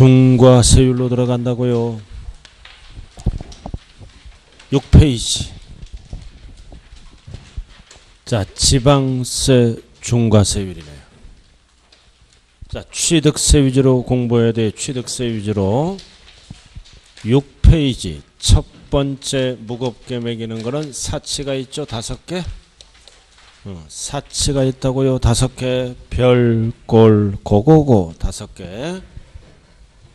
중과 세율로 들어간다고요. 6페이지. 자, 지방세 중과세율이네요. 자, 취득세 위주로 공부해야 돼. 취득세 위주로. 6페이지 첫 번째 무겁게 매기는 거는 사치가 있죠. 5개. 사치가 있다고요. 5개. 별, 골, 고고고 5개.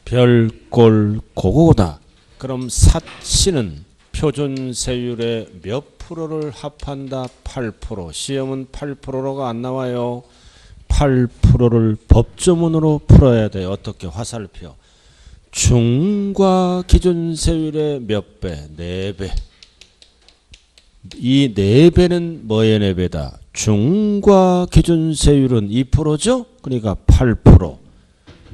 별, 골, 고고고다. 그럼 사치는 표준세율의 몇 프로를 합한다? 8%. 시험은 8%가 안 나와요. 8%를 법조문으로 풀어야 돼요. 어떻게? 화살표. 중과 기준세율의 몇 배? 4배. 이 4배는 뭐의 4배다? 중과 기준세율은 2%죠? 그러니까 8%.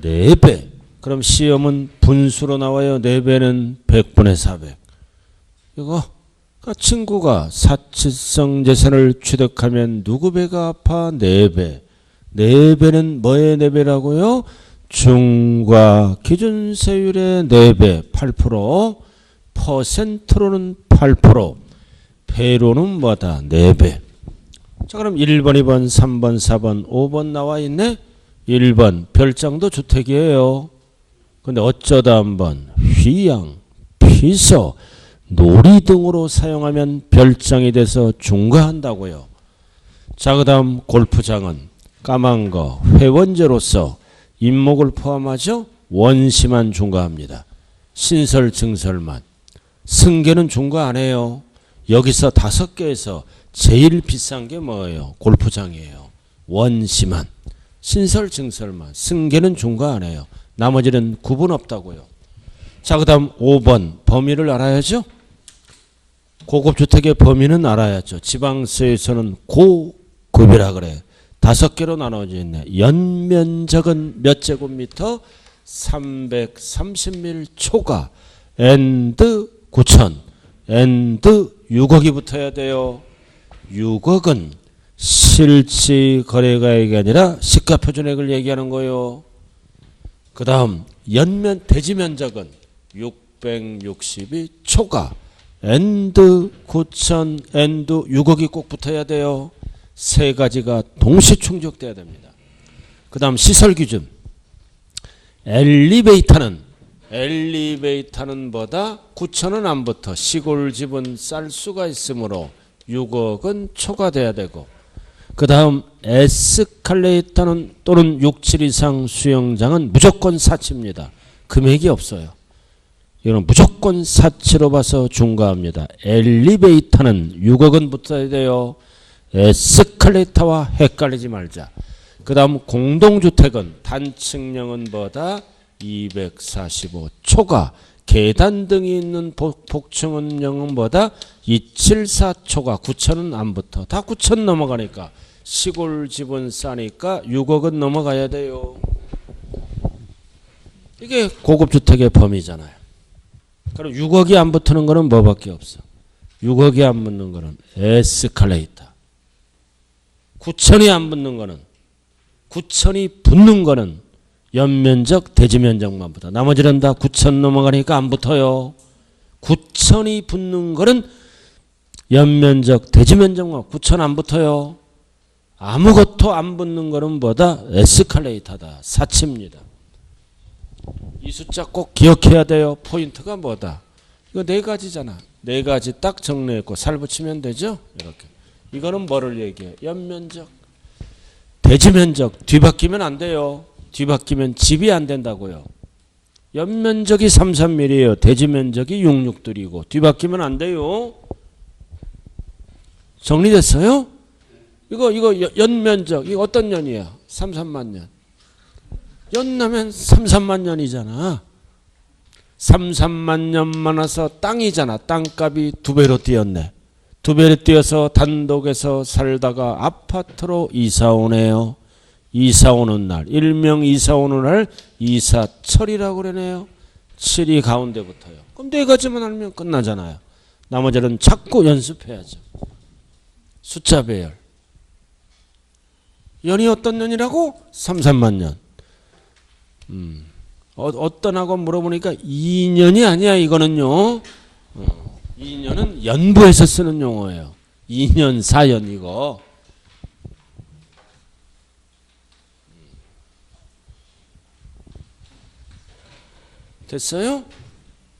4배. 그럼 시험은 분수로 나와요. 4배는 100분의 400. 이거 친구가 사치성 재산을 취득하면 누구 배가 아파? 4배. 4배는 뭐의 4배라고요? 중과 기준세율의 4배 8%. 퍼센트로는 8%. 배로는 뭐다? 4배. 자, 그럼 1번, 2번, 3번, 4번, 5번 나와 있네? 1번 별장도 주택이에요. 근데 어쩌다 한번 휘양, 피서, 놀이 등으로 사용하면 별장이 돼서 중과한다고요. 자, 그 다음 골프장은 까만 거 회원제로서 임목을 포함하죠. 원시만 중과합니다. 신설 증설만. 승계는 중과 안 해요. 여기서 5개에서 제일 비싼 게 뭐예요? 골프장이에요. 원시만. 신설 증설만. 승계는 중과 안 해요. 나머지는 구분 없다고요. 자, 그 다음 5번 범위를 알아야죠. 고급주택의 범위는 알아야죠. 지방세에서는 고급이라 그래. 5개로 나눠져 있네. 연면적은 몇 제곱미터? 330mm 초과. 엔드 9천. 엔드 6억이 붙어야 돼요. 6억은 실지 거래가액이 아니라 시가표준액을 얘기하는 거예요. 그 다음 대지면적은 662 초과. 엔드 9천, 엔드 6억이 꼭 붙어야 돼요. 세 가지가 동시 충족돼야 됩니다. 그 다음 시설 기준. 엘리베이터는 보다 9천은 안 붙어. 시골집은 쌀 수가 있으므로 6억은 초과돼야 되고. 그 다음 에스컬레이터는 또는 6, 7 이상 수영장은 무조건 사치입니다. 금액이 없어요. 이거는 무조건 사치로 봐서 중과합니다. 엘리베이터는 6억은 붙어야 돼요. 에스컬레이터와 헷갈리지 말자. 그 다음 공동주택은 단층형은 뭐다? 245 초과. 계단 등이 있는 복층은형은 뭐다? 274 초과. 9천은 안 붙어. 다 9천 넘어가니까 시골집은 싸니까 6억은 넘어가야 돼요. 이게 고급주택의 범위잖아요. 그럼 6억이 안 붙는 거는 뭐밖에 없어? 6억이 안 붙는 거는 에스컬레이터. 9천이 안 붙는 거는 9천이 붙는 거는 연면적, 대지면적만 붙어. 나머지는 다 9천 넘어가니까 안 붙어요. 9천이 붙는 거는 연면적, 대지면적만 9천 안 붙어요. 아무것도 안 붙는 거는 뭐다? 에스컬레이터다. 사치입니다. 이 숫자 꼭 기억해야 돼요. 포인트가 뭐다? 이거 4가지잖아. 4가지 딱 정리했고 살 붙이면 되죠? 이렇게. 이거는 뭐를 얘기해? 연면적. 대지면적. 뒤바뀌면 안 돼요. 뒤바뀌면 집이 안 된다고요. 연면적이 33mm예요. 대지면적이 66들이고 뒤바뀌면 안 돼요. 정리됐어요? 이거 연면적. 이거 어떤 년이야? 33만 년. 연나면 33만 년이잖아. 33만 년 많아서 땅이잖아. 땅값이 2배로 뛰었네. 2배로 뛰어서 단독에서 살다가 아파트로 이사 오네요. 이사 오는 날, 일명 이사 오는 날 이사철이라고 그러네요. 7이 가운데 붙어요. 그럼 4가지만 알면 끝나잖아요. 나머지는 자꾸 연습해야죠. 숫자 배열. 연이 어떤 년이라고? 33만 년. 어떤 학원 물어보니까 2년이 아니야 이거는요. 2년은 연부에서 쓰는 용어예요. 2년 4년 이거. 됐어요?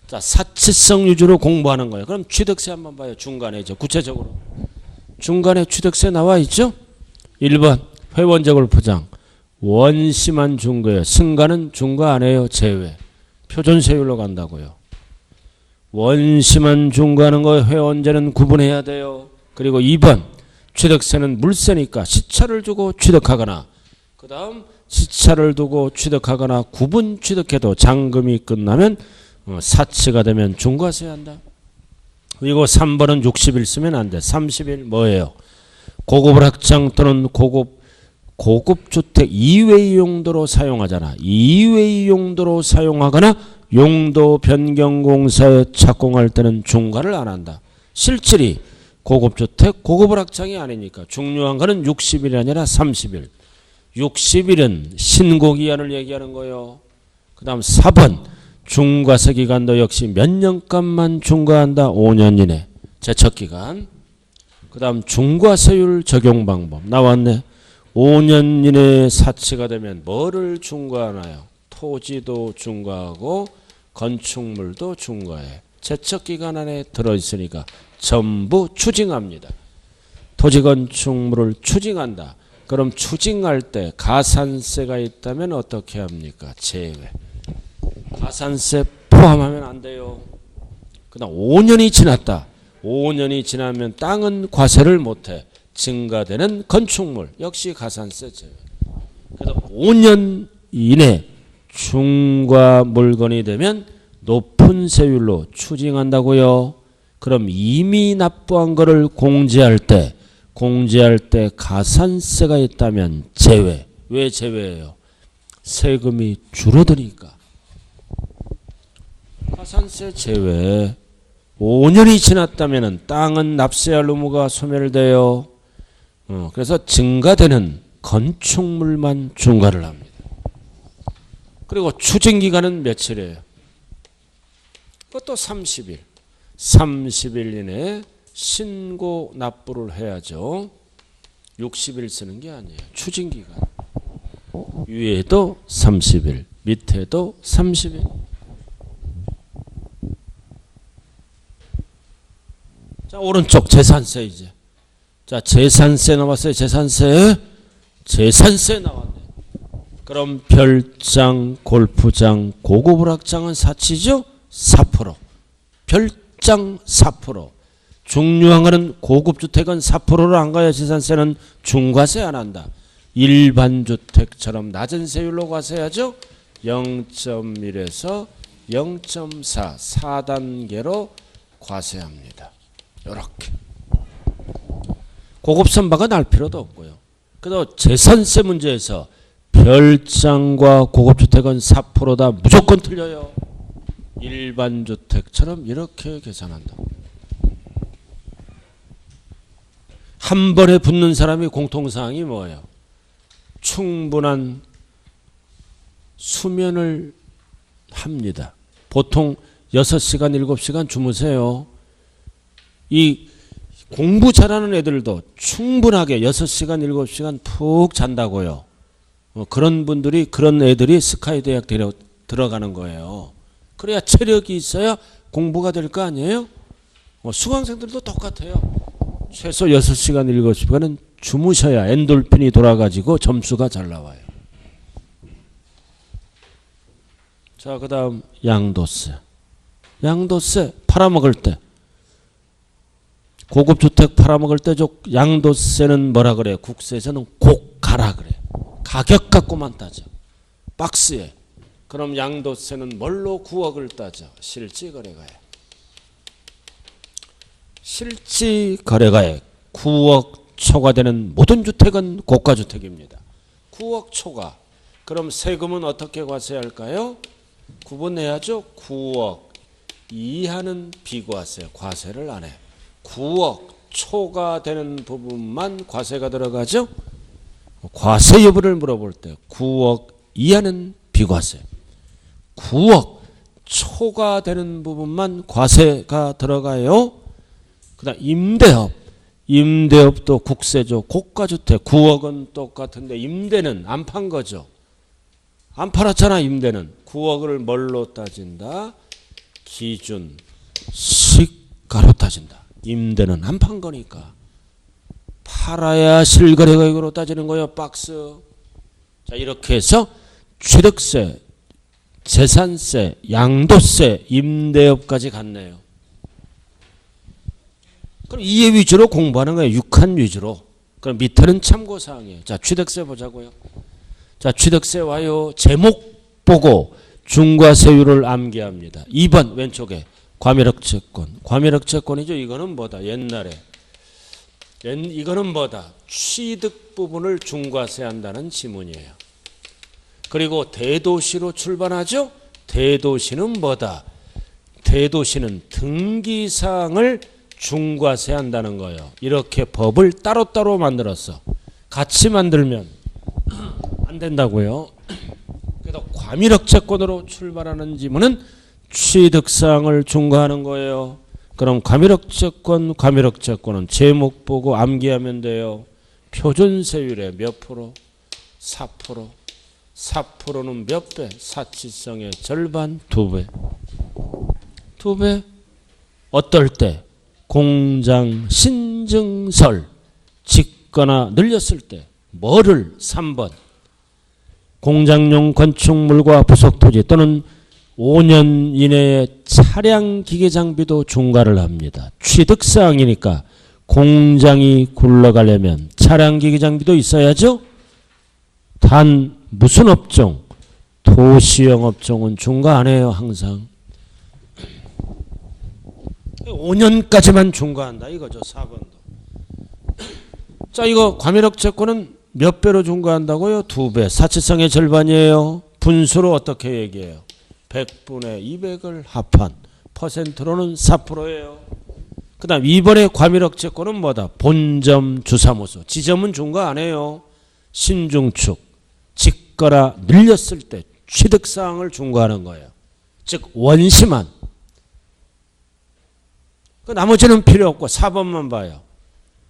자, 사치성 위주로 공부하는 거예요. 그럼 취득세 한번 봐요. 중간에죠. 구체적으로. 중간에 취득세 나와 있죠? 1번 회원적을 포장. 원심한 중과예요. 승가는 중과 아니에요. 제외. 표준세율로 간다고요. 원심한 중과하는 거 회원제는 구분해야 돼요. 그리고 2번 취득세는 물세니까 시차를 주고 취득하거나 그 다음 시차를 두고 취득하거나 구분 취득해도 잔금이 끝나면 사치가 되면 중과세 한다. 그리고 3번은 60일 쓰면 안 돼. 30일 뭐예요? 고급 확장 또는 고급 주택 이외의 용도로 사용하잖아. 이외의 용도로 사용하거나 용도 변경 공사에 착공할 때는 중과를 안 한다. 실질이 고급 주택 고급 확장이 아니니까 중요한 거는 60일이 아니라 30일. 60일은 신고기한을 얘기하는 거예요. 그 다음 4번 중과세 기간도 역시 몇 년간만 중과한다. 5년 이내 제척기간. 그 다음 중과세율 적용 방법 나왔네. 5년 이내에 사치가 되면 뭐를 중과하나요? 토지도 중과하고 건축물도 중과해. 제척기간 안에 들어있으니까 전부 추징합니다. 토지 건축물을 추징한다. 그럼 추징할 때 가산세가 있다면 어떻게 합니까? 제외. 가산세 포함하면 안 돼요. 그 다음 5년이 지났다. 5년이 지나면 땅은 과세를 못해. 증가되는 건축물 역시 가산세 제외. 그래서 5년 이내 중과 물건이 되면 높은 세율로 추징한다고요. 그럼 이미 납부한 거를 공제할 때 가산세가 있다면 제외. 왜 제외예요? 세금이 줄어드니까. 가산세 제외. 5년이 지났다면 땅은 납세할 의무가 소멸돼요. 그래서 증가되는 건축물만 중과를 합니다. 그리고 추징기간은 며칠이에요? 그것도 30일. 30일 이내에 신고 납부를 해야죠. 60일 쓰는 게 아니에요. 추징기간. 위에도 30일, 밑에도 30일. 자, 오른쪽 재산세 이제. 자, 재산세 나왔어요. 재산세 나왔네. 그럼 별장, 골프장, 고급 확장은 사치죠? 4%. 별장 4%. 중요한 거는 고급 주택은 4%로 안 가요. 재산세는 중과세 안 한다. 일반 주택처럼 낮은 세율로 과세하죠. 0.1에서 0.4 4단계로 과세합니다. 이렇게. 고급 선박은 알 필요도 없고요. 그래도 재산세 문제에서 별장과 고급 주택은 4%다. 무조건 틀려요. 일반 주택처럼 이렇게 계산한다. 한 번에 붙는 사람이 공통사항이 뭐예요? 충분한 수면을 합니다. 보통 6시간, 7시간 주무세요. 이 공부 잘하는 애들도 충분하게 6시간, 7시간 푹 잔다고요. 그런 분들이, 그런 애들이 스카이 대학 들어가는 거예요. 그래야 체력이 있어야 공부가 될 거 아니에요? 수강생들도 똑같아요. 최소 6시간, 7시간은 주무셔야 엔돌핀이 돌아가지고 점수가 잘 나와요. 자, 그 다음 양도세. 양도세 팔아먹을 때. 고급주택 팔아먹을 때 양도세는 뭐라 그래요? 국세에서는 고가라 그래요. 가격 갖고만 따져. 박스에. 그럼 양도세는 뭘로 9억을 따져? 실지거래가액. 실지거래가액 9억 초과되는 모든 주택은 고가주택입니다. 9억 초과. 그럼 세금은 어떻게 과세할까요? 구분해야죠. 9억 이하는 비과세, 과세를 안 해. 9억 초과되는 부분만 과세가 들어가죠. 과세 여부를 물어볼 때 9억 이하는 비과세, 9억 초과되는 부분만 과세가 들어가요. 그다음 임대업도 국세죠. 고가주택 9억은 똑같은데 임대는 안 판 거죠. 안 팔았잖아. 임대는 9억을 뭘로 따진다? 기준 시가로 따진다. 임대는 안 판 거니까. 팔아야 실거래가격으로 따지는 거예요. 박스. 자, 이렇게 해서 취득세, 재산세, 양도세, 임대업까지 갔네요. 그럼 이해 위주로 공부하는 거예요. 6한 위주로. 그럼 밑에는 참고사항이에요. 자, 취득세 보자고요. 자, 취득세 와요. 제목 보고 중과세율을 암기합니다. 2번 왼쪽에 과밀억채권. 과밀억채권이죠. 이거는 뭐다? 옛날에. 이거는 뭐다? 취득 부분을 중과세한다는 지문이에요. 그리고 대도시로 출발하죠. 대도시는 뭐다? 대도시는 등기사항을 중과세한다는 거예요. 이렇게 법을 따로따로 만들었어. 같이 만들면 안 된다고요. 그래서 과밀억채권으로 출발하는 지문은 취득사항을 중과하는 거예요. 그럼 과밀억채권은 제목 보고 암기하면 돼요. 표준세율의 몇 프로? 4%. 4%는 몇 배? 사치성의 절반, 2배. 2배? 어떨 때? 공장 신증설 짓거나 늘렸을 때. 뭐를? 3번. 공장용 건축물과 부속토지 또는 5년 이내에 차량 기계 장비도 중과를 합니다. 취득사항이니까 공장이 굴러가려면 차량 기계 장비도 있어야죠. 단 무슨 업종? 도시형 업종은 중과 안 해요. 항상 5년까지만 중과한다 이거죠. 4번도. 자, 이거 과밀억채권은 몇 배로 중과한다고요? 2배. 사치성의 절반이에요. 분수로 어떻게 얘기해요? 100분의 200을 합한 퍼센트로는 4%예요. 그 다음 2번의 과밀억채권은 뭐다? 본점 주사무소. 지점은 중과 안 해요. 신중축. 짓거나 늘렸을 때 취득사항을 중과하는 거예요. 즉 원시만. 그 나머지는 필요 없고 4번만 봐요.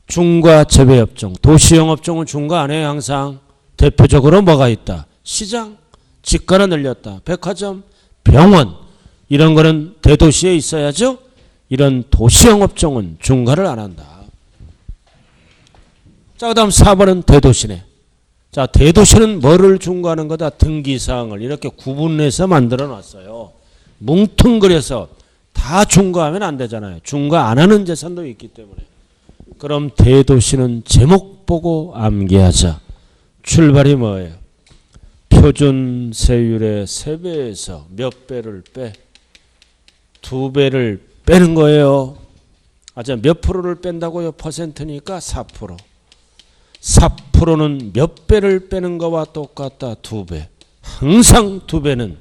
중과 재배업종. 도시형 업종은 중과 안 해요. 항상. 대표적으로 뭐가 있다? 시장. 짓거나 늘렸다. 백화점. 병원. 이런 거는 대도시에 있어야죠. 이런 도시형 업종은 중과를 안 한다. 자, 그 다음 4번은 대도시네. 자, 대도시는 뭐를 중과하는 거다? 등기사항을 이렇게 구분해서 만들어 놨어요. 뭉뚱그려서 다 중과하면 안 되잖아요. 중과 안 하는 재산도 있기 때문에. 그럼 대도시는 제목 보고 암기하자. 출발이 뭐예요? 표준세율의 3배에서 몇 배를 빼? 2배를 빼는 거예요. 몇 프로를 뺀다고요? 퍼센트니까 4%. 4%는 몇 배를 빼는 거와 똑같다. 2배. 항상 2배는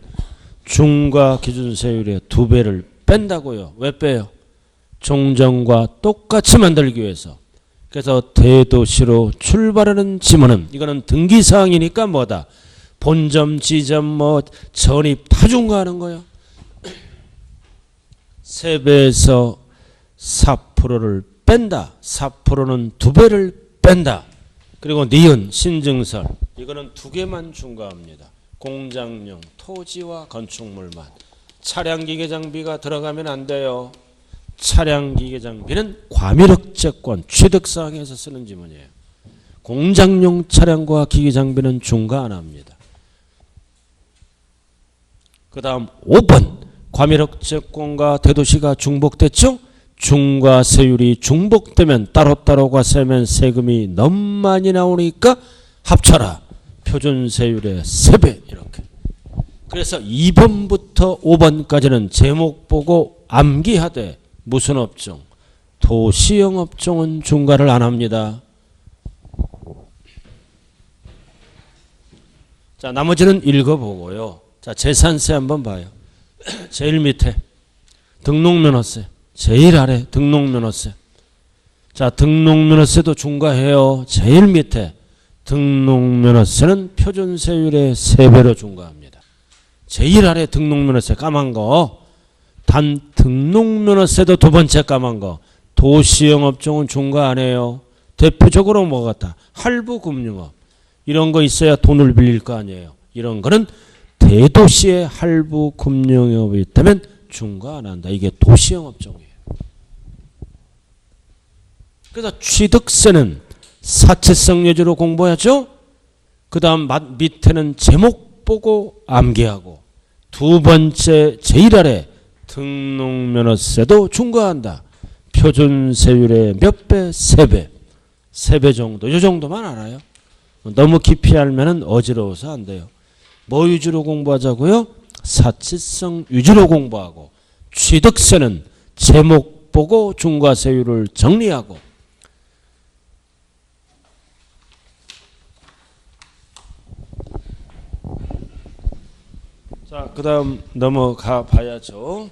중과 기준세율의 2배를 뺀다고요. 왜 빼요? 종전과 똑같이 만들기 위해서. 그래서 대도시로 출발하는 지문은 이거는 등기사항이니까 뭐다? 본점, 지점, 전입 다 중과하는 거예요. 3배에서 4%를 뺀다. 4%는 2배를 뺀다. 그리고 니은, 신증설. 이거는 2개만 중과합니다. 공장용, 토지와 건축물만. 차량기계 장비가 들어가면 안 돼요. 차량기계 장비는 과밀억채권 취득사항에서 쓰는 지문이에요. 공장용 차량과 기계 장비는 중과 안 합니다. 그 다음 5번. 과밀억채권과 대도시가 중복됐죠? 중과세율이 중복되면 따로따로가 세면 세금이 너무 많이 나오니까 합쳐라. 표준세율의 3배 이렇게. 그래서 2번부터 5번까지는 제목 보고 암기하되 무슨 업종? 도시형 업종은 중과를 안 합니다. 자, 나머지는 읽어보고요. 자, 재산세 한번 봐요. 제일 밑에 등록면허세. 제일 아래 등록면허세. 자, 등록면허세도 중과해요. 제일 밑에 등록면허세는 표준세율의 3배로 중과합니다. 제일 아래 등록면허세 까만 거. 단 등록면허세도 두 번째 까만 거. 도시영업종은 중과 안 해요. 대표적으로 뭐 같다. 할부금융업. 이런 거 있어야 돈을 빌릴 거 아니에요. 이런 거는 대도시의 할부금융업이 있다면 중과 안 한다. 이게 도시영업종이에요. 그래서 취득세는 사채성 예제로 공부하죠. 그 다음 밑에는 제목 보고 암기하고 두 번째 제일 아래 등록면허세도 중과한다. 표준세율의 몇 배? 3배. 3배 정도. 이 정도만 알아요. 너무 깊이 알면 어지러워서 안 돼요. 뭐 위주로 공부하자고요? 사치성 위주로 공부하고 취득세는 제목 보고 중과세율을 정리하고 자, 그 다음 넘어가 봐야죠.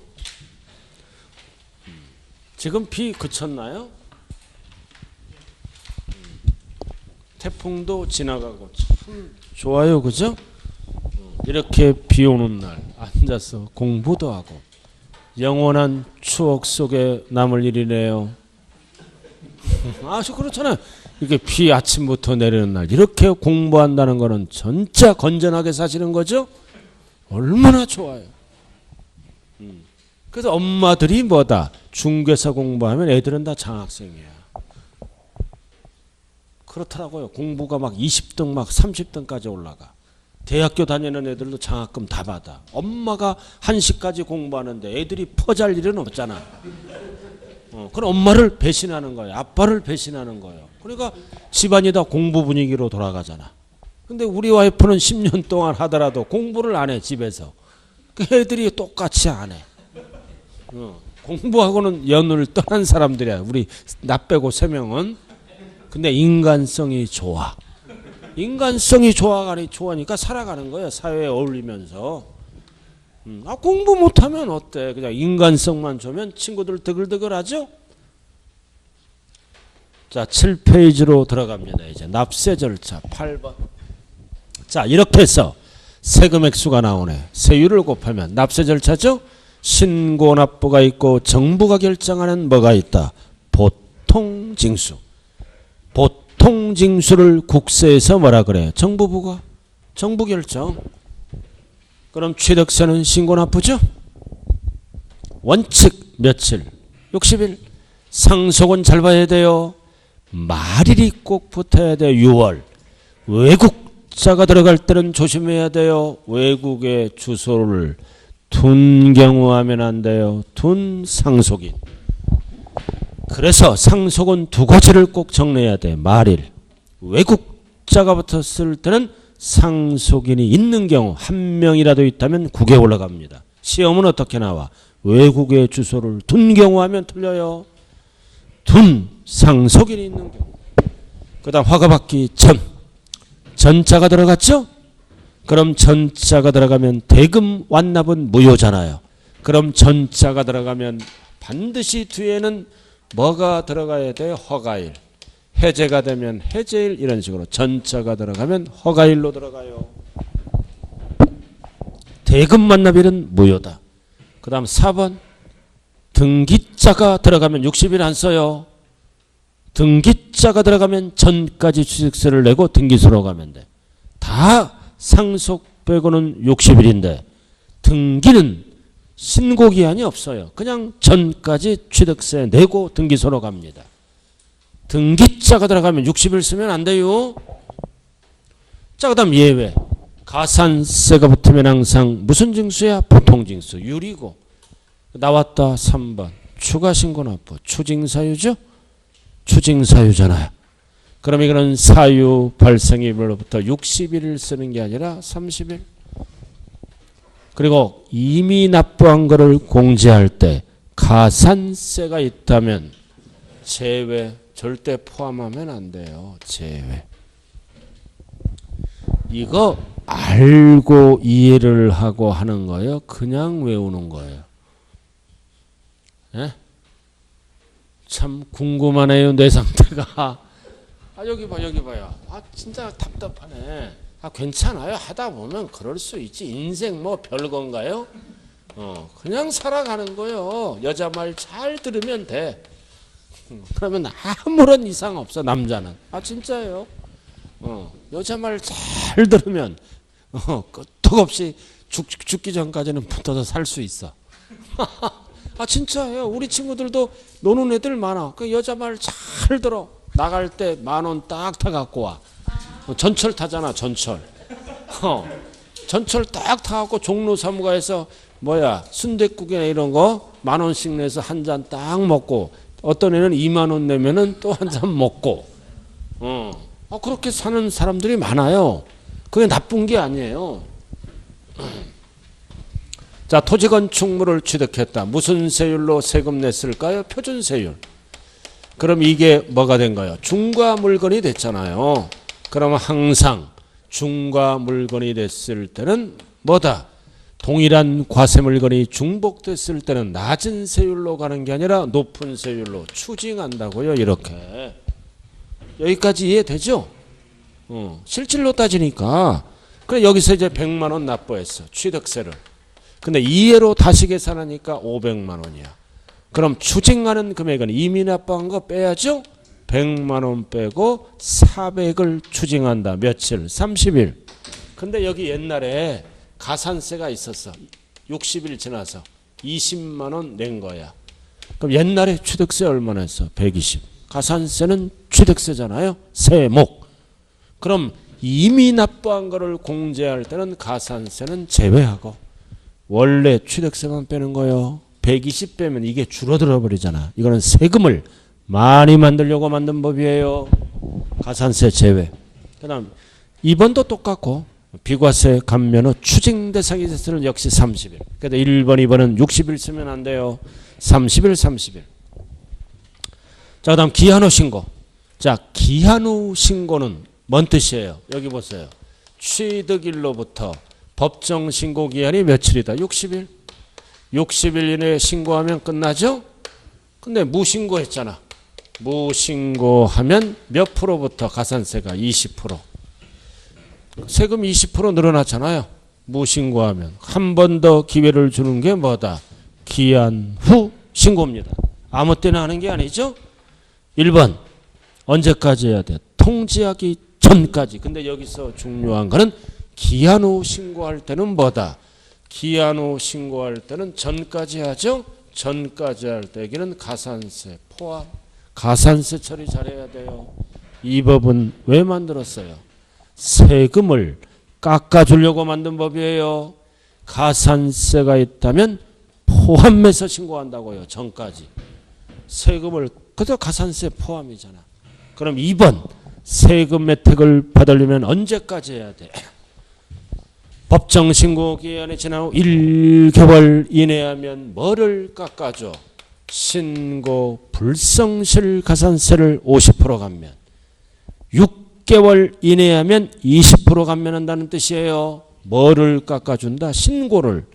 지금 비 그쳤나요? 태풍도 지나가고 참 좋아요. 그죠? 이렇게 비 오는 날 앉아서 공부도 하고 영원한 추억 속에 남을 일이네요. 아주 그렇잖아요. 이렇게 비 아침부터 내리는 날 이렇게 공부한다는 거는 진짜 건전하게 사시는 거죠? 얼마나 좋아요. 그래서 엄마들이 뭐다? 중개사 공부하면 애들은 다 장학생이야. 그렇더라고요. 공부가 막 20등 막 30등까지 올라가. 대학교 다니는 애들도 장학금 다 받아. 엄마가 1시까지 공부하는데 애들이 퍼잘 일은 없잖아. 그럼 엄마를 배신하는 거예요. 아빠를 배신하는 거예요. 그러니까 집안이 다 공부 분위기로 돌아가잖아. 근데 우리 와이프는 10년 동안 하더라도 공부를 안 해, 집에서. 그 애들이 똑같이 안 해. 공부하고는 연을 떠난 사람들이야. 우리 나 빼고 3명은. 근데 인간성이 좋아. 인간성이 좋아하니까 살아가는 거예요. 사회에 어울리면서. 공부 못하면 어때? 그냥 인간성만 좋으면 친구들 드글드글하죠? 자, 7페이지로 들어갑니다. 이제 납세 절차 8번. 자, 이렇게 해서 세금 액수가 나오네. 세율을 곱하면 납세 절차죠? 신고납부가 있고 정부가 결정하는 뭐가 있다? 보통징수. 보통징수를 국세에서 뭐라 그래요? 정부부가. 정부 결정. 그럼 취득세는 신고납부죠? 원칙 며칠? 60일. 상속은 잘 봐야 돼요. 말일이 꼭 붙어야 돼요. 6월. 외국자가 들어갈 때는 조심해야 돼요. 외국의 주소를 둔 경우 하면 안 돼요. 둔 상속인. 그래서 상속은 두 가지를 꼭 정리해야 돼. 말일. 외국자가 붙었을 때는 상속인이 있는 경우 한 명이라도 있다면 9개 올라갑니다. 시험은 어떻게 나와? 외국의 주소를 둔 경우 하면 틀려요. 둔 상속인이 있는 경우. 그 다음 허가받기 전. 전자가 들어갔죠? 그럼 전자가 들어가면 대금 완납은 무효잖아요. 그럼 전자가 들어가면 반드시 뒤에는 뭐가 들어가야 돼요? 허가일. 해제가 되면 해제일. 이런 식으로 전자가 들어가면 허가일로 들어가요. 대금 완납일은 무효다. 그 다음 4번 등기자가 들어가면 60일 안 써요. 등기자가 들어가면 전까지 취득세를 내고 등기소로 가면 돼. 다 상속 빼고는 60일인데 등기는 신고기한이 없어요. 그냥 전까지 취득세 내고 등기소로 갑니다. 등기자가 들어가면 60일 쓰면 안 돼요. 자, 그 다음 예외. 가산세가 붙으면 항상 무슨 징수야? 보통징수. 유리고. 나왔다 3번. 추가신고납부. 추징사유죠? 추징사유잖아요. 그럼 이거는 사유 발생일로부터 60일을 쓰는 게 아니라 30일. 그리고 이미 납부한 거를 공제할 때 가산세가 있다면 제외. 절대 포함하면 안 돼요. 제외. 이거 알고 이해를 하고 하는 거예요? 그냥 외우는 거예요? 예? 참 궁금하네요. 내 상태가. 여기 봐, 여기 봐요. 진짜 답답하네. 괜찮아요. 하다 보면 그럴 수 있지. 인생 뭐 별건가요? 그냥 살아가는 거요. 여자 말 잘 들으면 돼. 그러면 아무런 이상 없어, 남자는. 진짜예요. 여자 말 잘 들으면 끄떡없이 죽기 전까지는 붙어서 살 수 있어. 진짜예요. 우리 친구들도 노는 애들 많아. 그 여자 말 잘 들어. 나갈 때 10,000원 딱 타갖고 와. 전철 타잖아, 전철. 전철 딱 타갖고 종로 사무가에서 순댓국이나 이런 거 10,000원씩 내서 한 잔 딱 먹고, 어떤 애는 20,000원 내면은 또 한 잔 먹고. 그렇게 사는 사람들이 많아요. 그게 나쁜 게 아니에요. 자, 토지건축물을 취득했다. 무슨 세율로 세금 냈을까요? 표준세율. 그럼 이게 뭐가 된 거예요? 중과 물건이 됐잖아요. 그러면 항상 중과 물건이 됐을 때는 뭐다? 동일한 과세 물건이 중복됐을 때는 낮은 세율로 가는 게 아니라 높은 세율로 추징한다고요. 이렇게. 여기까지 이해되죠? 실질로 따지니까. 그래, 여기서 이제 100만 원 납부했어. 취득세를. 근데 이해로 다시 계산하니까 500만 원이야. 그럼 추징하는 금액은 이미 납부한 거 빼야죠? 100만 원 빼고 400을 추징한다. 며칠? 30일. 근데 여기 옛날에 가산세가 있었어. 60일 지나서 20만 원 낸 거야. 그럼 옛날에 취득세 얼마나 했어? 120. 가산세는 취득세잖아요. 세목. 그럼 이미 납부한 거를 공제할 때는 가산세는 제외하고 원래 취득세만 빼는 거예요. 120 빼면 이게 줄어들어 버리잖아. 이거는 세금을 많이 만들려고 만든 법이에요. 가산세 제외. 그 다음 2번도 똑같고 비과세 감면 후 추징 대상이 됐을 역시 30일. 그래서 1번, 2번은 60일 쓰면 안 돼요. 30일, 30일. 자, 그 다음 기한 후 신고. 자, 기한 후 신고는 뭔 뜻이에요? 여기 보세요. 취득일로부터 법정 신고 기한이 며칠이다? 60일. 60일 이내에 신고하면 끝나죠? 근데 무신고했잖아. 무신고하면 몇 프로부터 가산세가 20%. 세금 20% 늘어났잖아요. 무신고하면. 한 번 더 기회를 주는 게 뭐다? 기한 후 신고입니다. 아무 때나 하는 게 아니죠? 1번. 언제까지 해야 돼? 통지하기 전까지. 근데 여기서 중요한 거는 기한 후 신고할 때는 뭐다? 기한 후 신고할 때는 전까지 하죠? 전까지 할 때 여기는 가산세 포함. 가산세 처리 잘해야 돼요. 이 법은 왜 만들었어요? 세금을 깎아주려고 만든 법이에요. 가산세가 있다면 포함해서 신고한다고요. 전까지. 세금을 그래도 가산세 포함이잖아. 그럼 2번 세금 혜택을 받으려면 언제까지 해야 돼? 법정 신고 기한이 지난 후 1개월 이내에 하면 뭐를 깎아줘? 신고 불성실 가산세를 50% 감면. 6개월 이내에 하면 20% 감면한다는 뜻이에요. 뭐를 깎아준다? 신고를.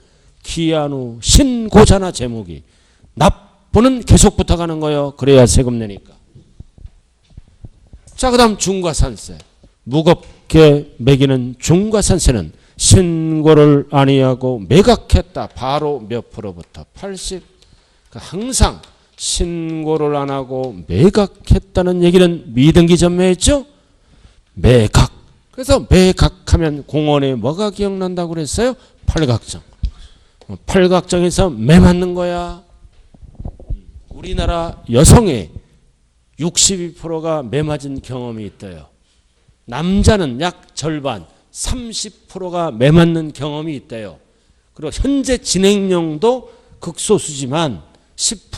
기한 후 신고잖아, 제목이. 납부는 계속 붙어가는 거예요. 그래야 세금 내니까. 자, 그 다음 중과산세. 무겁게 매기는 중과산세는 신고를 아니하고 매각했다. 바로 몇 프로부터? 80. 항상 신고를 안 하고 매각했다는 얘기는 미등기 전매했죠? 매각. 그래서 매각하면 공원에 뭐가 기억난다고 그랬어요? 팔각정. 팔각정에서 매 맞는 거야. 우리나라 여성의 62%가 매 맞은 경험이 있대요. 남자는 약 절반 30%가 매 맞는 경험이 있대요. 그리고 현재 진행령도 극소수지만 10%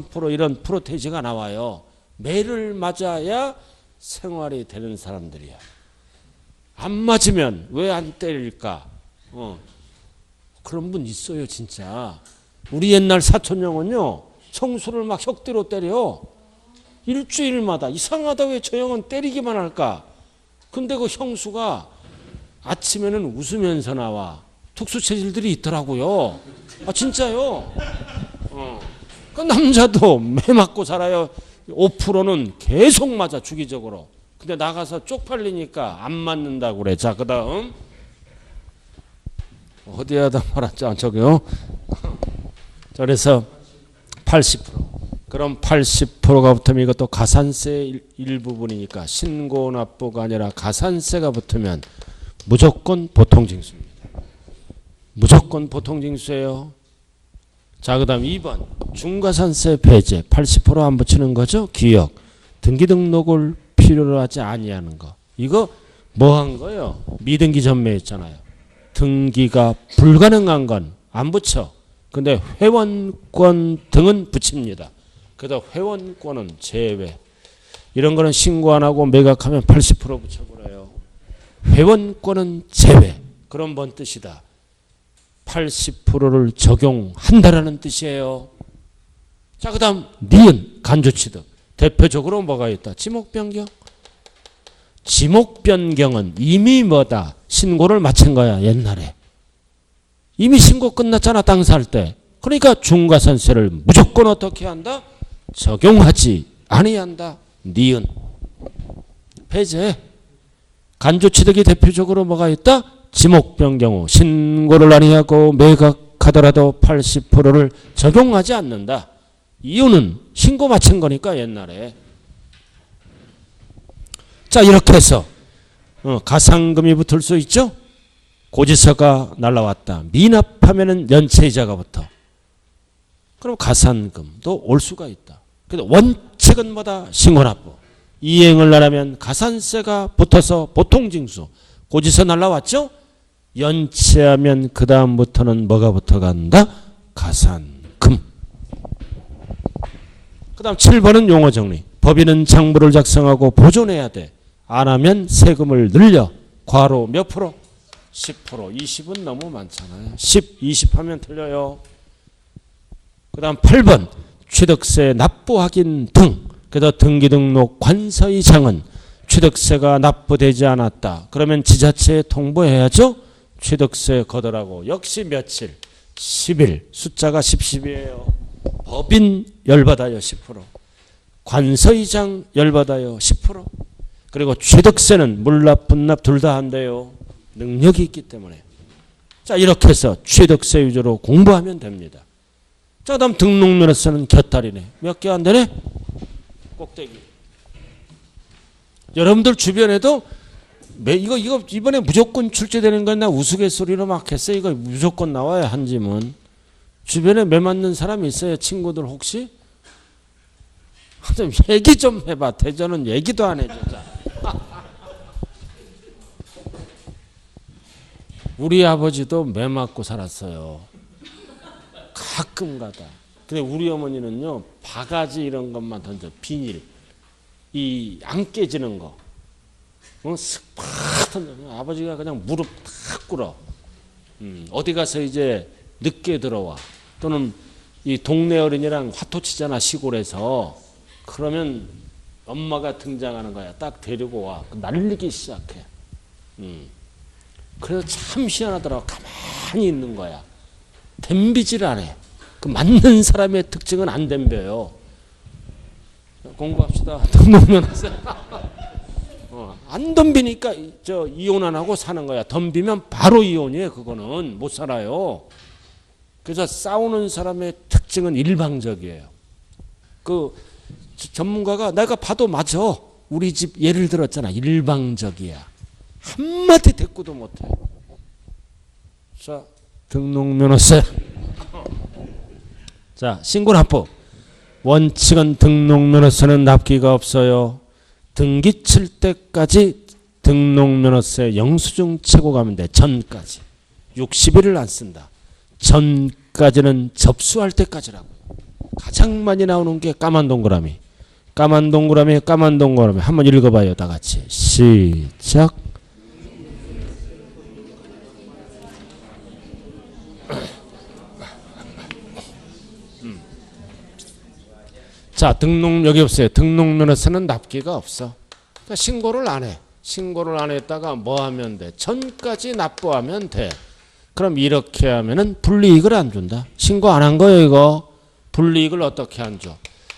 3% 이런 프로테이지가 나와요. 매를 맞아야 생활이 되는 사람들이야. 안 맞으면 왜 안 때릴까? 그런 분 있어요, 진짜. 우리 옛날 사촌형은요, 형수를 막 혁대로 때려. 일주일마다. 이상하다, 왜 저 형은 때리기만 할까? 근데 그 형수가 아침에는 웃으면서 나와. 특수체질들이 있더라고요. 진짜요. 그 남자도 매 맞고 살아요. 5%는 계속 맞아, 주기적으로. 근데 나가서 쪽팔리니까 안 맞는다고 그래. 자, 그 다음. 어디에다 말았죠? 저기요. 자, 그래서 80%. 그럼 80%가 붙으면 이것도 가산세 일부분이니까 신고 납부가 아니라 가산세가 붙으면 무조건 보통징수입니다. 무조건 보통징수예요. 자, 그 다음 2번 중과산세 배제 80% 안 붙이는 거죠. 기억 등기등록을 필요로 하지 아니하는 거. 이거 뭐 한 거예요? 미등기 전매했잖아요. 등기가 불가능한 건 안 붙여. 근데 회원권 등은 붙입니다. 그래서 회원권은 제외. 이런 거는 신고 안 하고 매각하면 80% 붙여버려요. 회원권은 제외. 그럼 뭔 뜻이다? 80%를 적용한다라는 뜻이에요. 자, 그 다음 니은 간주취득. 대표적으로 뭐가 있다? 지목변경. 지목변경은 이미 뭐다? 신고를 마친 거야. 옛날에. 이미 신고 끝났잖아. 땅 살 때. 그러니까 중과산세를 무조건 어떻게 한다? 적용하지 아니한다. 니은. 배제. 간주취득이 대표적으로 뭐가 있다? 지목변경 후 신고를 아니하고 매각하더라도 80%를 적용하지 않는다. 이유는 신고 마친 거니까 옛날에. 자, 이렇게 해서 가상금이 붙을 수 있죠. 고지서가 날라왔다. 미납하면은 연체이자가 붙어. 그럼 가산금도 올 수가 있다. 근데 원칙은 뭐다? 신고납부. 이행을 안 하면 가산세가 붙어서 보통징수. 고지서 날라왔죠? 연체하면 그 다음부터는 뭐가 붙어간다? 가산금. 그 다음 7번은 용어 정리. 법인은 장부를 작성하고 보존해야 돼. 안 하면 세금을 늘려. 과로 몇 프로? 10%. 20은 너무 많잖아요. 10, 20 하면 틀려요. 그 다음 8번 취득세 납부 확인 등. 그래서 등기등록 관서이장은 취득세가 납부되지 않았다. 그러면 지자체에 통보해야죠. 취득세 거더라고. 역시 며칠? 10일. 숫자가 10이에요. 법인 열받아요. 10%. 관서이장 열받아요. 10%. 그리고 취득세는 물납 분납 둘 다 한대요. 능력이 있기 때문에. 자, 이렇게 해서 취득세 위주로 공부하면 됩니다. 자, 다음 등록면허세는 곁다리네. 몇 개 안 되네? 꼭대기. 여러분들 주변에도 이거 이번에 무조건 출제되는 건 나 우스갯소리로 막 했어요. 이거 무조건 나와요. 한 지문. 주변에 매 맞는 사람이 있어요. 친구들 혹시? 좀 얘기 좀 해봐. 대전은 얘기도 안 해주자. 우리 아버지도 매 맞고 살았어요. 가끔 가다. 근데 우리 어머니는요. 바가지 이런 것만 던져. 비닐. 이 안 깨지는 거. 슥팍 던져. 아버지가 그냥 무릎 탁 꿇어. 어디 가서 이제 늦게 들어와. 또는 이 동네 어린이랑 화토 치잖아. 시골에서. 그러면 엄마가 등장하는 거야. 딱 데리고 와. 날리기 시작해. 그래서 참 희한하더라고. 가만히 있는 거야. 덤비질 않아. 그 맞는 사람의 특징은 안 덤벼요. 공부합시다. 등록면허세. 안 덤비니까 저 이혼 안 하고 사는 거야. 덤비면 바로 이혼이에요. 그거는 못 살아요. 그래서 싸우는 사람의 특징은 일방적이에요. 그 전문가가 내가 봐도 맞아. 우리 집 예를 들었잖아. 일방적이야. 한마디 대꾸도 못해. 자, 등록면허세. 자, 신고납부. 원칙은 등록면허세는 납기가 없어요. 등기 칠 때까지 등록면허세 영수증 채고 가면 돼. 전까지. 60일을 안 쓴다. 전까지는 접수할 때까지라고. 가장 많이 나오는 게 까만 동그라미. 까만 동그라미, 까만 동그라미. 한번 읽어봐요. 다 같이. 시작. 자, 등록 여기 없어요. 등록면허세는 납기가 없어. 그러니까 신고를 안 해. 신고를 안 했다가 뭐 하면 돼? 전까지 납부하면 돼. 그럼 이렇게 하면은 불이익을 안 준다. 신고 안 한 거예요, 이거. 불이익을 어떻게 안 줘?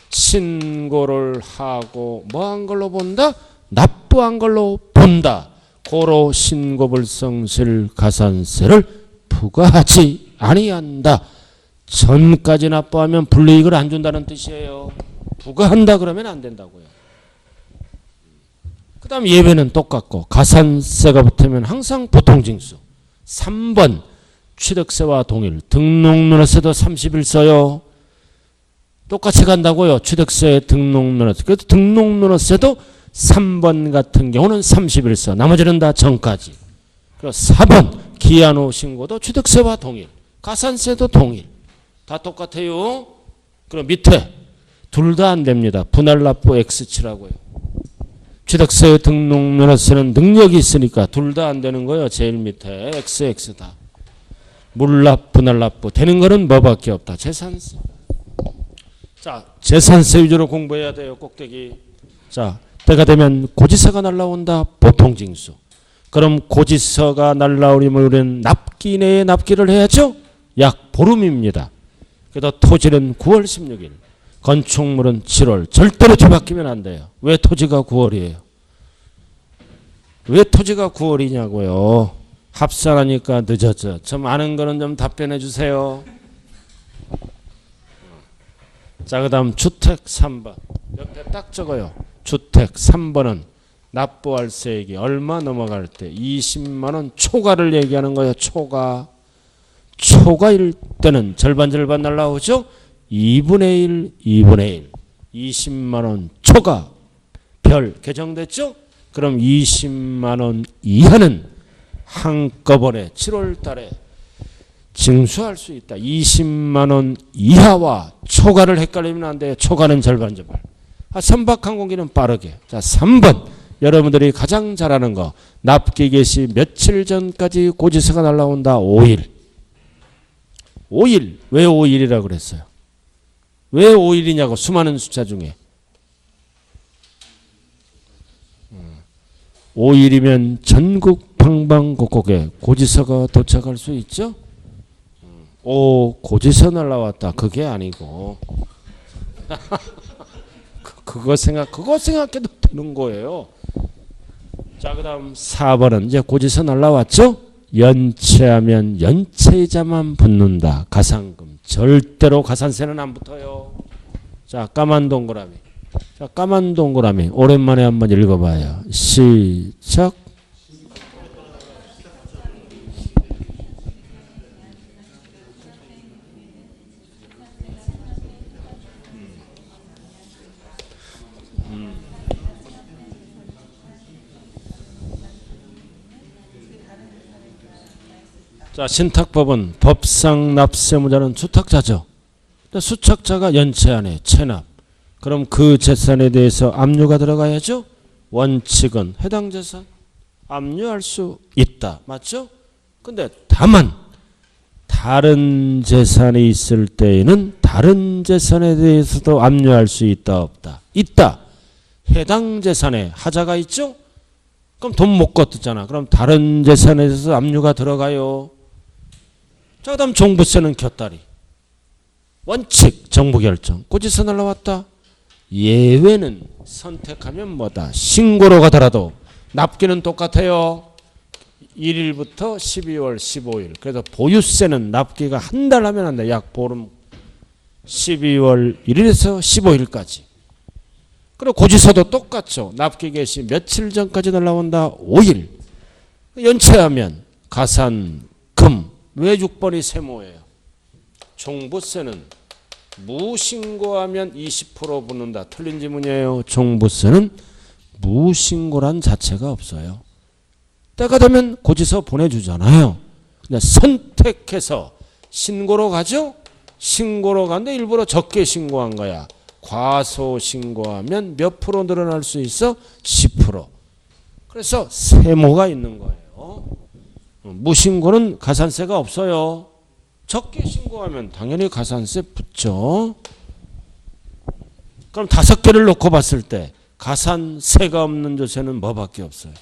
신고를 하고 뭐 한 걸로 본다? 납부한 걸로 본다. 고로 신고불성실 가산세를 부과하지 아니한다. 전까지 납부하면 불이익을 안 준다는 뜻이에요. 부과한다 그러면 안 된다고요. 그 다음 예외는 똑같고 가산세가 붙으면 항상 보통징수. 3번 취득세와 동일. 등록면허세도 30일 써요. 똑같이 간다고요. 취득세, 등록면허세. 그래도 등록면허세도 3번 같은 경우는 30일 써. 나머지는 다 전까지. 그리고 4번 기한 후 신고도 취득세와 동일. 가산세도 동일. 다 똑같아요. 그럼 밑에 둘 다 안 됩니다. 분할납부 X치라고요. 취득세, 등록면허세는 능력이 있으니까 둘 다 안 되는 거예요. 제일 밑에 XX다. 물납, 분할납부 되는 거는 뭐밖에 없다. 재산세. 자, 재산세 위주로 공부해야 돼요. 꼭대기. 자, 때가 되면 고지서가 날라온다. 보통징수. 그럼 고지서가 날라오려면 우리는 납기 내에 납기를 해야죠. 약 보름입니다. 그래도 토지는 9월 16일. 건축물은 7월. 절대로 뒤바뀌면 안 돼요. 왜 토지가 9월이에요? 왜 토지가 9월이냐고요. 합산하니까 늦었죠. 좀 아는 거는 좀 답변해 주세요. 자, 그 다음 주택 3번. 옆에 딱 적어요. 주택 3번은 납부할세액이 얼마 넘어갈 때 20만 원 초과를 얘기하는 거예요. 초과일 때는 절반 날라오죠. 2분의 1, 2분의 1. 20만 원 초과 별 개정됐죠? 그럼 20만 원 이하는 한꺼번에 7월 달에 징수할 수 있다. 20만 원 이하와 초과를 헷갈리면 안 돼요. 초과는 절반. 선박항공기는 빠르게. 자, 3번. 여러분들이 가장 잘 아는 거. 납기 개시 며칠 전까지 고지서가 날라온다. 5일. 5일. 왜 5일이라고 그랬어요? 왜 5일이냐고 수많은 숫자 중에. 5일이면 전국 방방곡곡에 고지서가 도착할 수 있죠? 고지서 날라왔다. 그게 아니고. 그거 생각해도 되는 거예요. 자, 그 다음 4번은 이제 고지서 날라왔죠? 연체하면 연체이자만 붙는다. 가산금. 절대로 가산세는 안 붙어요. 자, 까만 동그라미. 자, 까만 동그라미. 오랜만에 한번 읽어봐요. 시작. 자, 신탁법은 법상 납세무자는 수탁자죠. 수탁자가 연체하네. 체납. 그럼 그 재산에 대해서 압류가 들어가야죠. 원칙은 해당 재산 압류할 수 있다. 맞죠? 근데 다만 다른 재산이 있을 때에는 다른 재산에 대해서도 압류할 수 있다. 없다. 있다. 해당 재산에 하자가 있죠? 그럼 돈 못 걷었잖아. 그럼 다른 재산에 대해서 압류가 들어가요. 자, 그 다음 종부세는 곁다리. 원칙 정부결정. 고지서 날라왔다. 예외는 선택하면 뭐다. 신고로 가더라도 납기는 똑같아요. 1일부터 12월 15일. 그래서 보유세는 납기가 한 달 하면 안 돼. 약 보름 12월 1일에서 15일까지. 그리고 고지서도 똑같죠. 납기 개시 며칠 전까지 날라온다. 5일. 연체하면 가산금. 왜 6번이 세모예요? 종부세는 무신고하면 20% 붙는다. 틀린 지문이에요. 종부세는 무신고란 자체가 없어요. 때가 되면 고지서 보내주잖아요. 근데 선택해서 신고로 가죠? 신고로 가는데 일부러 적게 신고한 거야. 과소 신고하면 몇 프로 늘어날 수 있어? 10%. 그래서 세모가 있는 거예요. 무신고는 가산세가 없어요. 적게 신고하면 당연히 가산세 붙죠. 그럼 5개를 놓고 봤을 때 가산세가 없는 조세는 뭐밖에 없어요?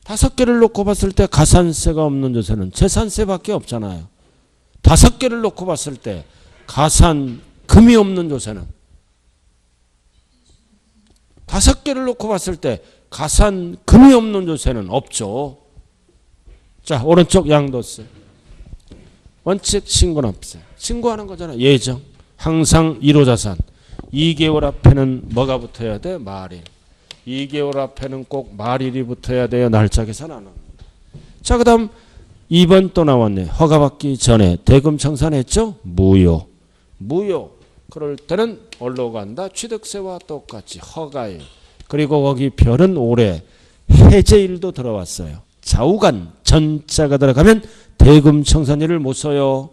5개를 놓고 봤을 때 가산세가 없는 조세는 재산세밖에 없잖아요. 5개를 놓고 봤을 때 가산금이 없는 조세는 5개를 놓고 봤을 때 가산금이 없는 조세는 없죠. 자, 오른쪽 양도세. 원칙 신고납세. 신고하는 거잖아. 예정. 항상 1호자산. 2개월 앞에는 뭐가 붙어야 돼? 말일. 2개월 앞에는 꼭 말일이 붙어야 돼요. 날짜 계산 안 합니다. 자, 그 다음 2번 또 나왔네. 허가받기 전에 대금 청산했죠? 무효. 무효. 그럴 때는 어디로 간다? 취득세와 똑같이 허가일. 그리고 거기 별은 올해 해제일도 들어왔어요. 좌우간 전자가 들어가면 대금 청산일을 못 써요.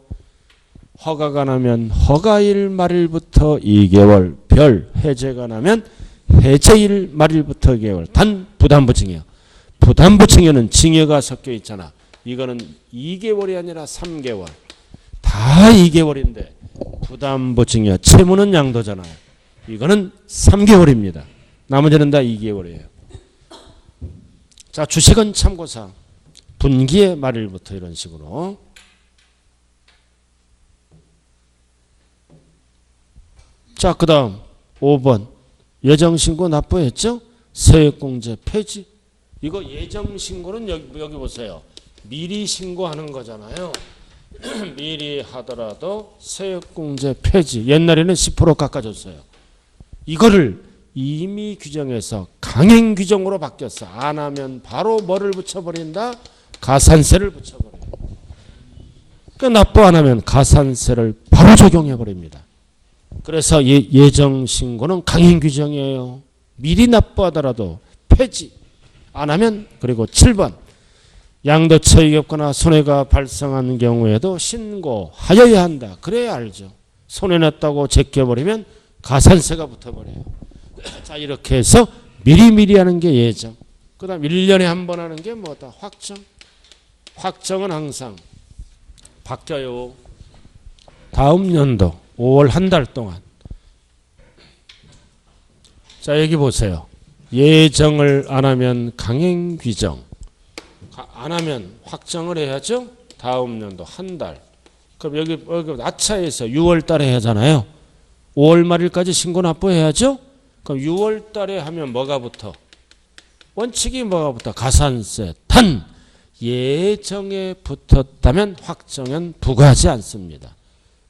허가가 나면 허가일 말일부터 2개월, 별 해제가 나면 해제일 말일부터 2개월. 단 부담부증이요. 부담부증에는 징여가 섞여 있잖아. 이거는 2개월이 아니라 3개월. 다 2개월인데 부담부증이요. 채무는 양도잖아요. 이거는 3개월입니다. 나머지는 다 2개월이에요. 자, 주식은 참고사항. 분기의 말일부터 이런 식으로. 자, 그 다음 5번 예정신고 납부했죠? 세액공제 폐지. 이거 예정신고는 여기 보세요. 미리 신고하는 거잖아요. 미리 하더라도 세액공제 폐지. 옛날에는 10% 깎아줬어요. 이거를 이미 규정해서 강행 규정으로 바뀌었어. 안 하면 바로 뭐를 붙여버린다? 가산세를 붙여버려요. 그러니까 납부 안 하면 가산세를 바로 적용해버립니다. 그래서 예정신고는 강행 규정이에요. 미리 납부하더라도 폐지 안 하면. 그리고 7번 양도처익이 없거나 손해가 발생하는 경우에도 신고하여야 한다. 그래야 알죠. 손해났다고 제껴버리면 가산세가 붙어버려요. 자, 이렇게 해서 미리미리 하는 게 예정. 그 다음 1년에 한 번 하는 게 뭐다? 확정. 확정은 항상 바뀌어요. 다음 연도 5월 한 달 동안. 자, 여기 보세요. 예정을 안 하면 강행 규정. 안 하면 확정을 해야죠. 다음 연도 한 달. 그럼 여기 나차에서 6월 달에 하잖아요. 5월 말일까지 신고 납부해야죠. 그럼 6월 달에 하면 뭐가 붙어? 원칙이 뭐가 붙어? 가산세. 단 예정에 붙었다면 확정은 부과하지 않습니다.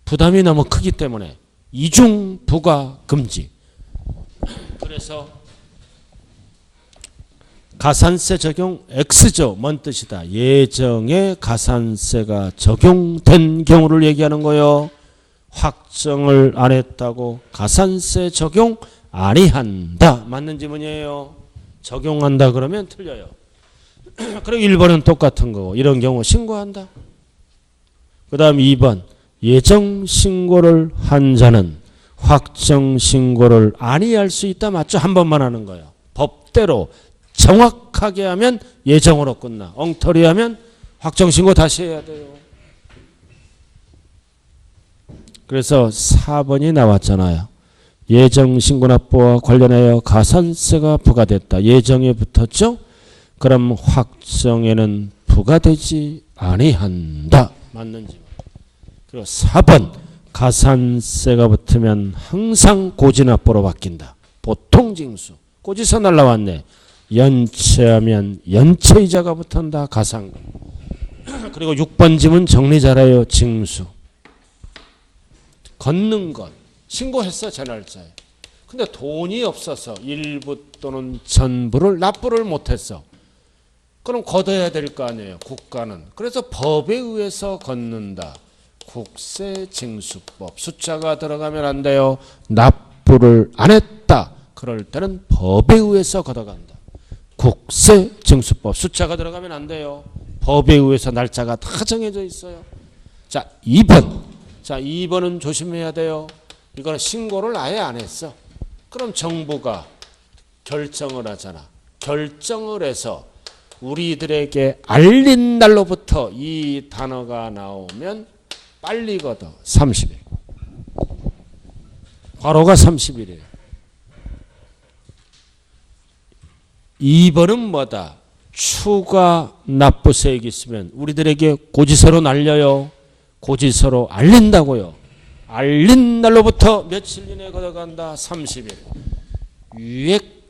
부담이 너무 크기 때문에 이중 부과 금지. 그래서 가산세 적용 X죠. 뭔 뜻이다? 예정에 가산세가 적용된 경우를 얘기하는 거예요. 확정을 안 했다고 가산세 적용 아니한다. 맞는 지문이에요. 적용한다 그러면 틀려요. 그리고 1번은 똑같은 거고 이런 경우 신고한다. 그 다음 2번 예정 신고를 한 자는 확정 신고를 아니할 수 있다. 맞죠? 한 번만 하는 거예요. 법대로 정확하게 하면 예정으로 끝나. 엉터리 하면 확정 신고 다시 해야 돼요. 그래서 4번이 나왔잖아요. 예정 신고 납부와 관련하여 가산세가 부과됐다. 예정에 붙었죠? 그럼 확정에는 부과되지 아니한다. 맞는지. 그리고 4번 가산세가 붙으면 항상 고지납부로 바뀐다. 보통 징수. 고지서 날라왔네. 연체하면 연체이자가 붙는다. 가상금. 그리고 6번 지문 정리 잘해요. 징수. 걷는 것. 신고했어. 제 날짜에. 근데 돈이 없어서 일부 또는 전부를 납부를 못했어. 그럼 걷어야 될 거 아니에요. 국가는. 그래서 법에 의해서 걷는다. 국세징수법. 숫자가 들어가면 안 돼요. 납부를 안 했다. 그럴 때는 법에 의해서 걷어간다. 국세징수법. 숫자가 들어가면 안 돼요. 법에 의해서 날짜가 다 정해져 있어요. 자, 2번. 자, 2번은 조심해야 돼요. 이거는 신고를 아예 안 했어. 그럼 정부가 결정을 하잖아. 결정을 해서 우리들에게 알린 날로부터 이 단어가 나오면 빨리 걷어. 30일. 과로가 30일이에요. 2번은 뭐다? 추가 납부세액이 있으면 우리들에게 고지서로 날려요. 고지서로 알린다고요. 알린 날로부터 며칠 이내에 걷어간다. 30일. 유액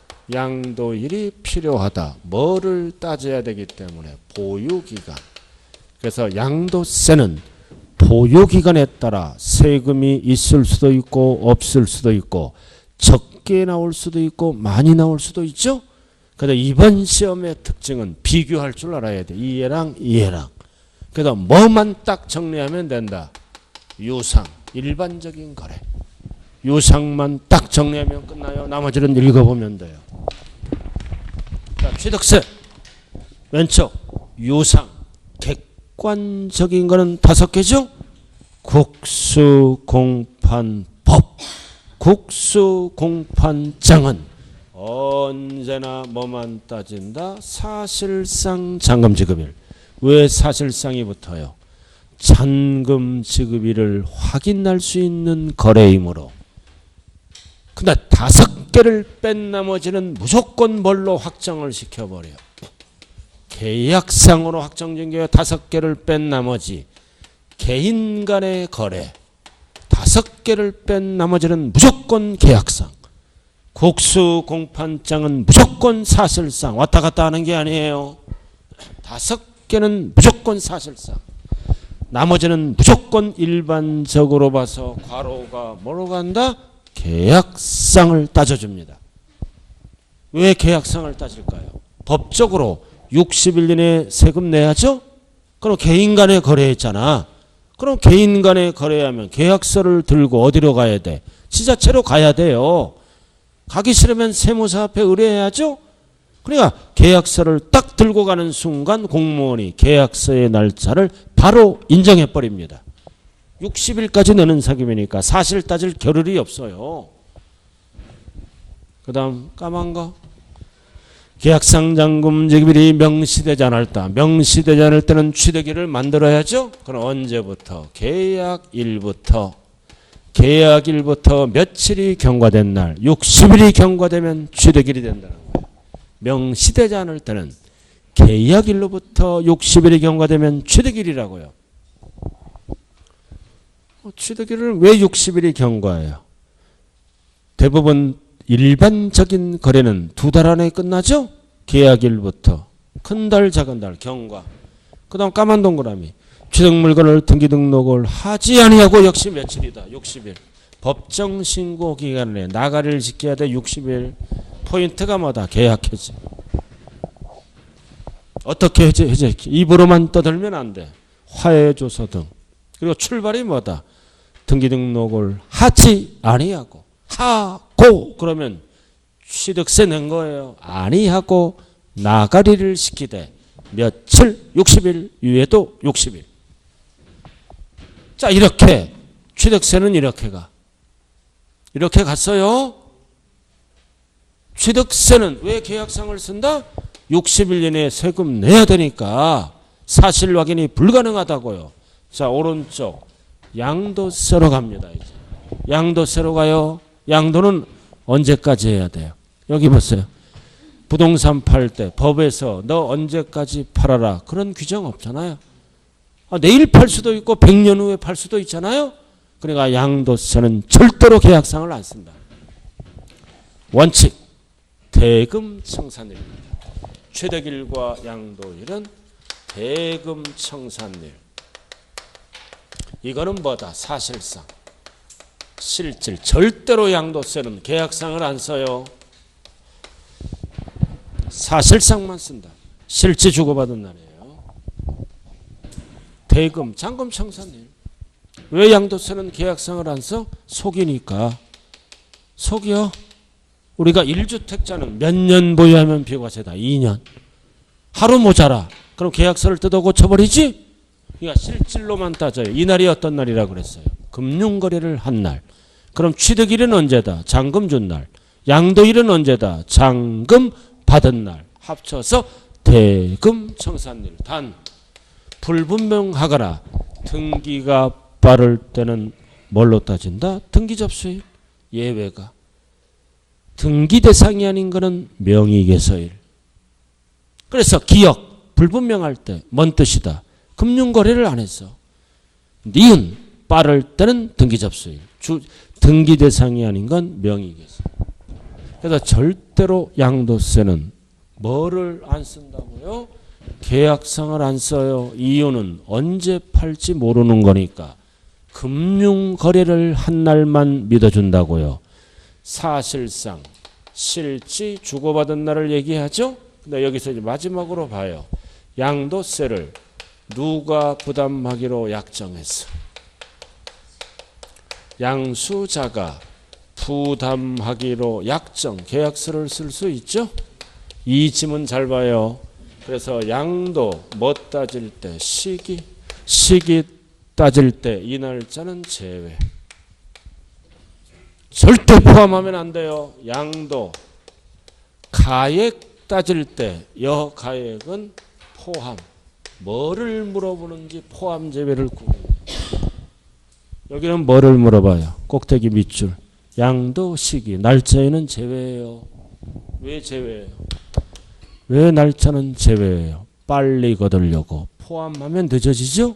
양도일이 필요하다. 뭐를 따져야 되기 때문에 보유기간. 그래서 양도세는 보유기간에 따라 세금이 있을 수도 있고 없을 수도 있고 적게 나올 수도 있고 많이 나올 수도 있죠. 그래서 이번 시험의 특징은 비교할 줄 알아야 돼. 이해랑 이해랑. 그래서 뭐만 딱 정리하면 된다. 유상, 일반적인 거래. 유상만 딱 정리하면 끝나요. 나머지는 읽어보면 돼요. 자, 취득세. 왼쪽 유상. 객관적인 거는 5개죠. 국수공판법. 국수공판장은 언제나 뭐만 따진다? 사실상 잔금지급일. 왜 사실상이 붙어요? 잔금지급일을 확인할 수 있는 거래이므로. 근데 5개를 뺀 나머지는 무조건 뭘로 확정을 시켜버려요? 계약상으로 확정된 게 5개를 뺀 나머지 개인 간의 거래. 5개를 뺀 나머지는 무조건 계약상. 국수공판장은 무조건 사실상. 왔다 갔다 하는 게 아니에요. 5개는 무조건 사실상. 나머지는 무조건 일반적으로 봐서 괄호가 뭐로 간다? 계약상을 따져줍니다. 왜 계약상을 따질까요? 법적으로 60일 이내에 세금 내야죠? 그럼 개인 간에 거래했잖아. 그럼 개인 간에 거래하면 계약서를 들고 어디로 가야 돼? 지자체로 가야 돼요. 가기 싫으면 세무사 앞에 의뢰해야죠? 그러니까 계약서를 딱 들고 가는 순간 공무원이 계약서의 날짜를 바로 인정해버립니다. 60일까지 내는 세금이니까 사실 따질 겨를이 없어요. 그 다음 까만 거. 계약상 잔금지급일이 명시되지 않을 때. 명시되지 않을 때는 취득일을 만들어야죠. 그럼 언제부터? 계약일부터. 계약일부터 며칠이 경과된 날. 60일이 경과되면 취득일이 된다는 거예요. 명시되지 않을 때는 계약일로부터 60일이 경과되면 취득일이라고요. 취득일을 왜 60일이 경과해요? 대부분 일반적인 거래는 2달 안에 끝나죠? 계약일부터. 큰 달, 작은 달, 경과. 그 다음 까만 동그라미. 취득물건을 등기 등록을 하지 아니하고 역시 며칠이다. 60일. 법정 신고 기간에 나가리를 지켜야 돼. 60일. 포인트가 뭐다? 계약 해지. 어떻게 해지? 입으로만 떠들면 안 돼. 화해조서 등. 그리고 출발이 뭐다? 등기 등록을 하지 아니하고. 하고 그러면 취득세 낸 거예요. 아니하고 나가리를 시키되 며칠? 60일 이후에도 60일. 자, 이렇게 취득세는 이렇게 가. 이렇게 갔어요. 취득세는 왜 계약상을 쓴다? 60일 이내에 세금 내야 되니까 사실 확인이 불가능하다고요. 자, 오른쪽 양도세로 갑니다. 이제 양도세로 가요. 양도는 언제까지 해야 돼요? 여기 보세요. 부동산 팔 때 법에서 너 언제까지 팔아라 그런 규정 없잖아요. 내일 팔 수도 있고 100년 후에 팔 수도 있잖아요. 그러니까 양도세는 절대로 계약상을 안 쓴다. 원칙 대금 청산일입니다. 취득일과 양도일은 대금 청산일. 이거는 뭐다? 사실상. 실질. 절대로 양도세는 계약상을 안 써요. 사실상만 쓴다. 실제 주고받은 날이에요. 대금, 잔금 청산일. 왜 양도세는 계약상을 안 써? 속이니까. 속이요. 우리가 1주택자는 몇 년 보유하면 비과세다. 2년. 하루 모자라. 그럼 계약서를 뜯어 고쳐버리지? 그러니까 실질로만 따져요. 이 날이 어떤 날이라고 그랬어요? 금융거래를 한 날. 그럼 취득일은 언제다? 잔금 준 날. 양도일은 언제다? 잔금 받은 날. 합쳐서 대금 청산일. 단 불분명하거나 등기가 빠를 때는 뭘로 따진다? 등기 접수일. 예외가. 등기 대상이 아닌 것은 명의개서일. 그래서 기억 불분명할 때 뭔 뜻이다? 금융거래를 안 했어. 니은 빠를 때는 등기 접수일. 등기 대상이 아닌 건 명의개서. 그래서 절대로 양도세는 뭐를 안 쓴다고요? 계약상을 안 써요. 이유는 언제 팔지 모르는 거니까. 금융거래를 한 날만 믿어준다고요. 사실상 실지 주고받은 날을 얘기하죠. 근데 여기서 이제 마지막으로 봐요. 양도세를 누가 부담하기로 약정했어? 양수자가 부담하기로 약정, 계약서를 쓸 수 있죠? 이 지문 잘 봐요. 그래서 양도 뭐 따질 때? 시기 따질 때 이 날짜는 제외. 절대 포함하면 안 돼요. 양도 가액 따질 때 여가액은 포함. 뭐를 물어보는지 포함 제외를 구분. 여기는 뭐를 물어봐요? 꼭대기 밑줄. 양도 시기 날짜에는 제외예요. 왜 제외예요? 왜 날짜는 제외예요? 빨리 거두려고. 포함하면 늦어지죠?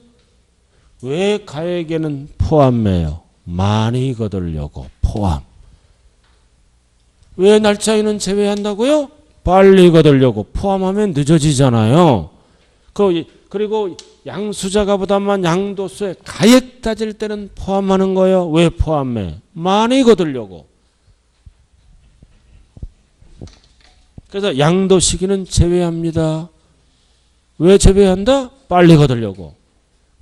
왜 가액에는 포함해요? 많이 거두려고. 포함. 왜 날짜에는 제외한다고요? 빨리 거두려고. 포함하면 늦어지잖아요. 그리고 양수자가 부담한 양도세 가액 따질 때는 포함하는 거예요. 왜 포함해? 많이 거두려고. 그래서 양도 시기는 제외합니다. 왜 제외한다? 빨리 거두려고.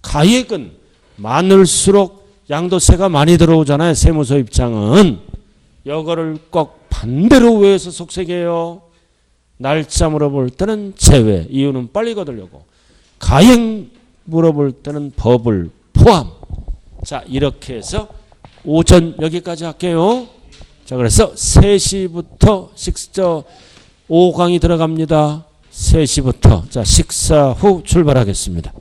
가액은 많을수록 양도세가 많이 들어오잖아요. 세무서 입장은. 이거를 꼭 반대로 외워서 속색해요. 날짜 물어볼 때는 제외. 이유는 빨리 거두려고. 가액 물어볼 때는 법을 포함. 자, 이렇게 해서 오전 여기까지 할게요. 자, 그래서 3시부터 5강이 들어갑니다. 3시부터. 자, 식사 후 출발하겠습니다.